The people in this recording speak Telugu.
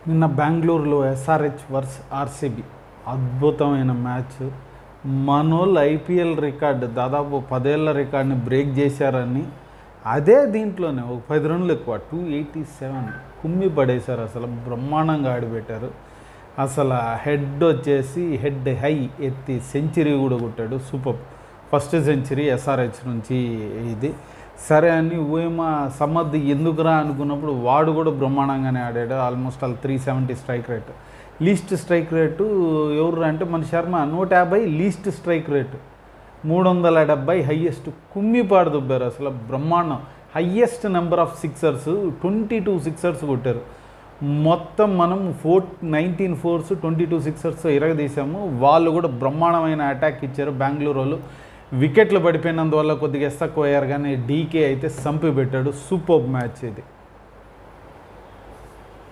నిన్న బెంగళూరులో ఎస్ఆర్హెచ్ వర్స్ ఆర్సీబీ అద్భుతమైన మ్యాచ్. మనోళ్ళు ఐపీఎల్ రికార్డు దాదాపు 10 ఏళ్ల రికార్డుని బ్రేక్ చేశారని అదే దీంట్లోనే ఒక 10 రన్లు ఎక్కువ 287 కుమ్మి పడేశారు. అసలు బ్రహ్మాండంగా ఆడిపెట్టారు. అసలు హెడ్ వచ్చేసి హెడ్ హై ఎత్తి సెంచరీ కూడా కొట్టాడు. సూపర్ ఫస్ట్ సెంచరీ ఎస్ఆర్హెచ్ నుంచి ఇది. సరే అని ఊయమ సమర్థ్ ఎందుకురా అనుకున్నప్పుడు వాడు కూడా బ్రహ్మాండంగానే ఆడాడు. Almost all 370 strike rate. Least strike rate ఎవరు అంటే మన Sharma 150 least strike rate, 370 highest. కుమ్మి పాడుదుబ్బారు అసలు బ్రహ్మాండం. Highest number of sixers 22 sixers కొట్టారు. మొత్తం మనం 19 ఫోర్స్ 22 సిక్సర్స్ ఇరగదీశాము. వాళ్ళు కూడా బ్రహ్మాండమైన అటాక్ ఇచ్చారు బెంగళూరు వాళ్ళు. వికెట్లు పడిపోయినందువల్ల కొద్దిగా ఎస్తక్కుపోయారు, కానీ డీకే అయితే సంపి పెట్టాడు. సూపర్ మ్యాచ్ ఇది.